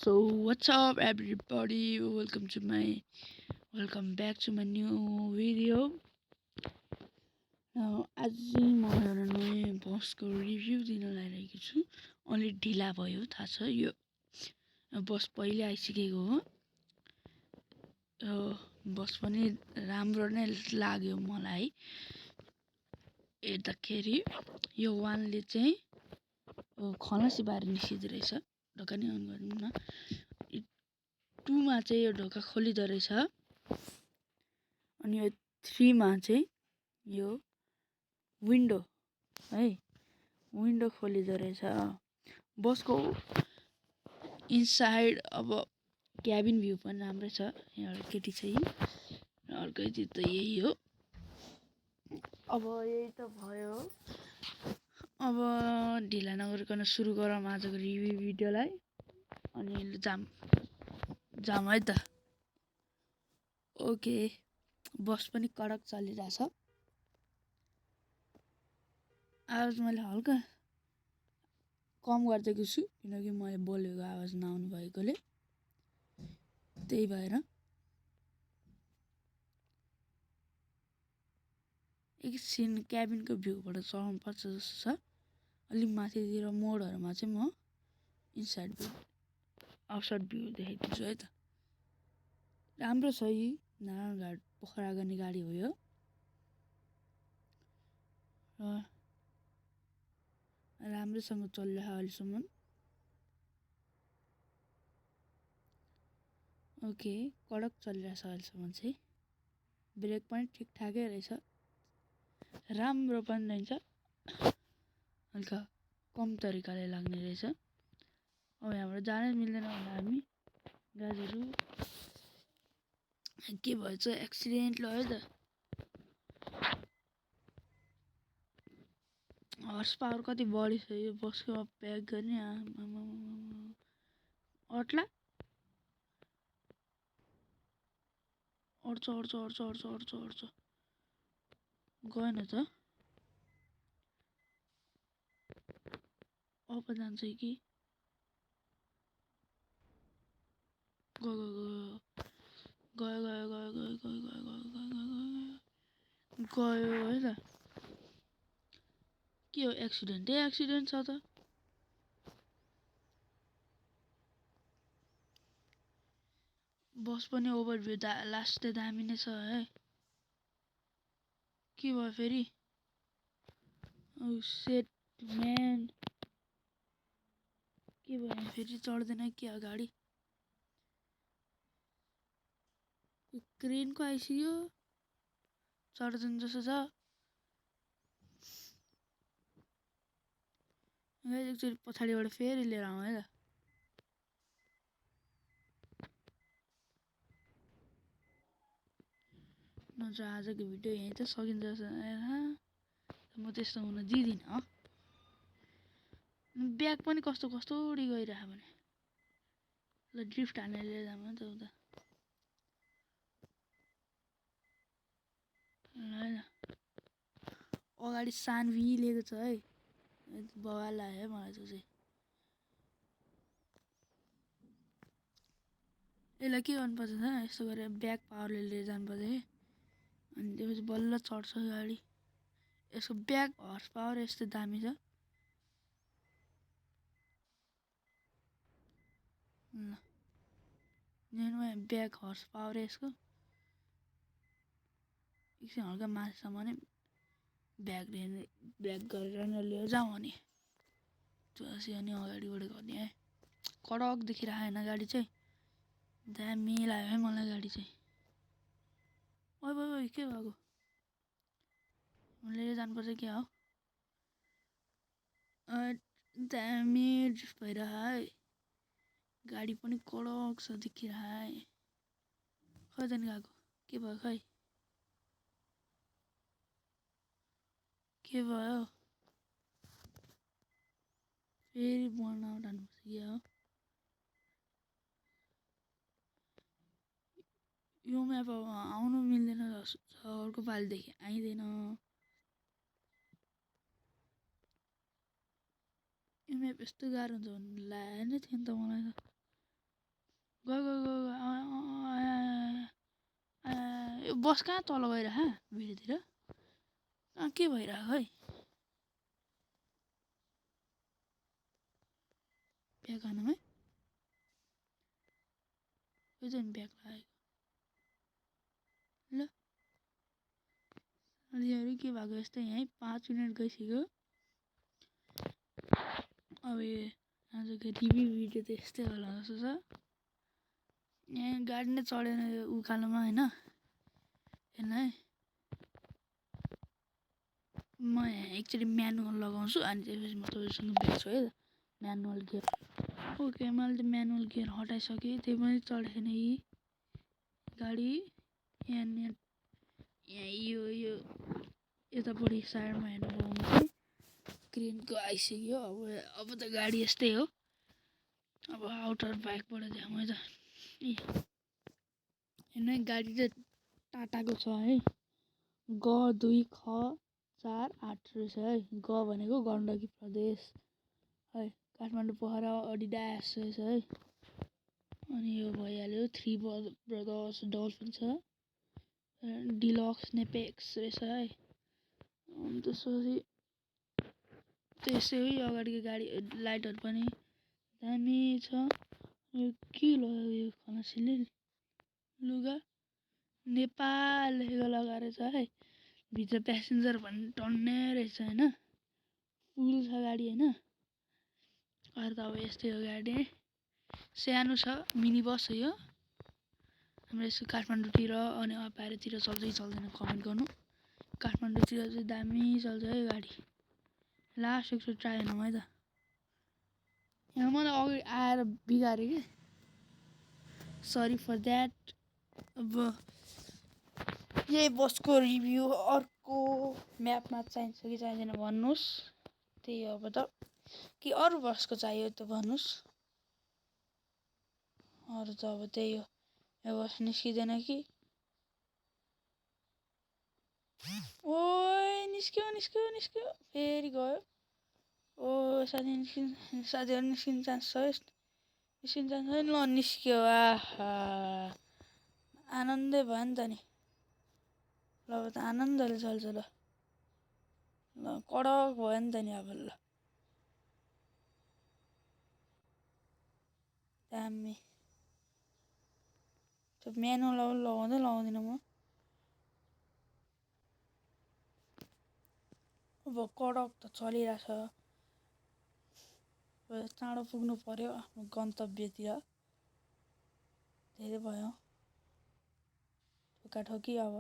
So what's up everybody? Welcome back to my new video. आज चाहिँ म एउटा नयाँ बसको रिभ्यू दिन लागिरहेको छु. अलि ढिला भयो थाहा छ. यो बस पहिले आइसकेको हो. बस पनि राम्रो नै लाग्यो मलाई. हेर्दाखेरि यो वानले चाहिँ खलासी बाहिर निस्किँदो रहेछ. ढोका नि अन गर्नु न. 2 मा चाहिँ यो ढोका खोलिदो रहेछ. अनि यो 3 मा चाहिँ यो विन्डो है विन्डो खोलिदो रहेछ. बसको इनसाइड अब क्याबिन भ्यू पनि राम्रै छ. यहाँ एउटा केटी छ अर्कै त यही हो. अब यही त भयो. अब ढिला नगरिकन सुरु गरौँ आजको रिभ्यू भिडियोलाई. अनि जाम है त. ओके, बस पनि कडक चलिरहेछ. आवाज मैले हल्का कम गरिदिएको छु किनकि मैले बोलेको आवाज नआउनु भएकोले. त्यही भएर एकछिन क्याबिनको भ्यूबाट चढाउनु पर्छ जस्तो छ. अलि माथितिर मोडहरूमा चाहिँ म इनसाइड भ्यू आउटसाइड भ्यू देखाइदिन्छु है त. राम्रो छ. यी नारायणघाट पोखरा गर्ने गाडी हो यो. राम्रोसँग चलिरहेको अहिलेसम्म. ओके, कडक चलिरहेछ अहिलेसम्म चाहिँ. ब्रेक पनि ठिकठाकै रहेछ. राम्रो पनि रहेछ. हल्का कम तरिकाले लाग्ने रहेछ. अब यहाँबाट जानै मिल्दैन होला. हामी गाडीहरू के भएछ एक्सिडेन्ट ल है त. हर्स पावर कति बढी छ यो बसको. प्याक गर्ने अट्ला अड्छ गएन त. अब जान्छ कि गयो है त. के हो एक्सिडेन्ट छ त. बस पनि ओभरभ्यू लास्ट दामी नै छ है. के भयो फेरि. सेट म्यान के भयो फेरि. चढ्दैन कि अगाडि. क्रेनको आइसक्यो. चढ्दैन जस्तो छ. एकचोटि पछाडिबाट फेरि लिएर आउँ है त. नत्र आजको भिडियो यहीँ त सकिन्छ. म त्यस्तो हुन दिँदिनँ. ब्याग पनि कस्तो उडी गइरह भने. ल ड्रिफ्ट हानेर लिएर जाऊँ त उता. ल अगाडि सानवी लिएको छ है. बवाल लाग्यो मलाई त्यो चाहिँ. यसलाई के गर्नुपर्छ त. यस्तो गरेर ब्याक पावरले लिएर जानुपर्छ है. अनि त्यसपछि बल्ल चढ्छ गाडी. यसको ब्याक हर्स पावर यस्तो दामी छ. ल ब्याक हर्स पावर यसको. एकछिन हल्का माथिसम्म नै ब्याक गरेर नै लिएर जाउँ. अनि अनि अगाडिबाट गर्ने है. कडक देखिरहेन गाडी चाहिँ. दामी लाग्यो है मलाई गाडी चाहिँ. ओइ के भएको. लिएर जानुपर्छ क्या हो. दामी ड्रिफ्ट भइरह है. गाडी पनि कडक छ देखिरह है. खै जान गएको. के भयो खै. के भयो फेरि बनाउट हान्नुपर्छ क्या हो. यो म्याप अब आउनु मिल्दैन. अर्को पालिदेखि आइँदैन. यो म्याप यस्तो गाह्रो हुन्छ भन्ने लागेको नै थियो नि त मलाई त. गयो गयो गयो यो बस कहाँ तल गइरह भिडियोतिर के भइरहेको है ब्याग हानुमै यो चाहिँ ब्याग लागेको ल अरू के भएको यस्तै यहीँ 5 मिनट गइसक्यो अब आजको रिभ्यू भिडियो त यस्तै होला जस्तो छ यहाँ गाडी नै चढेन यो उकालोमा होइन हेर्न है म यहाँ एकचोटि म्यानुअल लगाउँछु अनि त्यसपछि म तपाईँसँग भेट्छु है म्यानुअल गियर ओके मैले त म्यानुअल गियर हटाइसकेँ त्यही पनि चढेन यी गाडी यहाँ यो यतापट्टि साइडमा हेर्नुभयो भने चाहिँ क्रेनको आइसक्यो अब त गाडी यस्तै हो अब आउटर बाइकबाट देखाउँ है त हेर्नु है गाडी चाहिँ टाटाको छ है ग 2 ख 4 8 रहेछ है ग भनेको गण्डकी प्रदेश है काठमाडौँ पोखरा अडिडास रहेछ है अनि यो भइहाल्यो 3 ब्रदर्स डल्फिन छ डिलक्स नेपेक्स रहेछ है अनि त्यसपछि त्यसै हो अगाडिको गाडी लाइटहरू पनि दामी छ यो के लगाएको यो खनासीले लुगा नेपाल लेखेको लगाएर छ है भित्र प्यासेन्जर भन्ने टन्ने रहेछ होइन फुल छ गाडी होइन अरू त अब यस्तै हो गाडी सानो छ मिनी बस हो यो हाम्रो यसो काठमाडौँतिर अनि बाहिरतिर चल्छ कि चल्दैन कमेन्ट गर्नु काठमाडौँतिर चाहिँ दामी चल्छ है गाडी लास्ट एकचोटि ट्राई हेर्नु है त यहाँ मलाई अगाडि आएर बिगारेँ कि सरी फर द्याट अब यही बसको रिभ्यू अर्को म्यापमा चाहिन्छ कि चाहिँदैन भन्नुहोस् त्यही हो अब त कि अरू बसको चाहियो त भन्नुहोस् अरू त अब त्यही हो यो बस निस्किँदैन कि ओइ निस्क्यो फेरि गयो ओ साथीहरू निस्किन चान्स छ निस्किन चान्स ल निस्क्यो आहा आनन्दै भयो नि त नि ल अब त आनन्दले चल्छ ल कडक भयो नि त नि अब ल दामी त्यो म्यानुअल लगाउँदैन म अब कडक त चलिरहेछ चाँडो पुग्नु पर्यो आफ्नो गन्तव्यतिर धेरै भयो ठोकाठोकी अब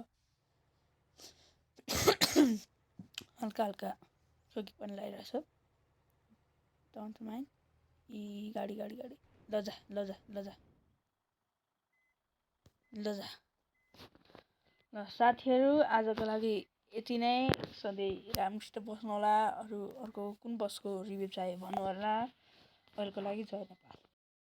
हल्का हल्का चोकी पनि लगाइरहेछ डोन्ट माइन्ड यी गाडी लजा ल साथीहरू आजको लागि यति नै सधैँ राम्रोसित बस्नु होला अरू अर्को कुन बसको रिभ्यू चाहियो भन्नु होला अहिलेको लागि जय नेपाल।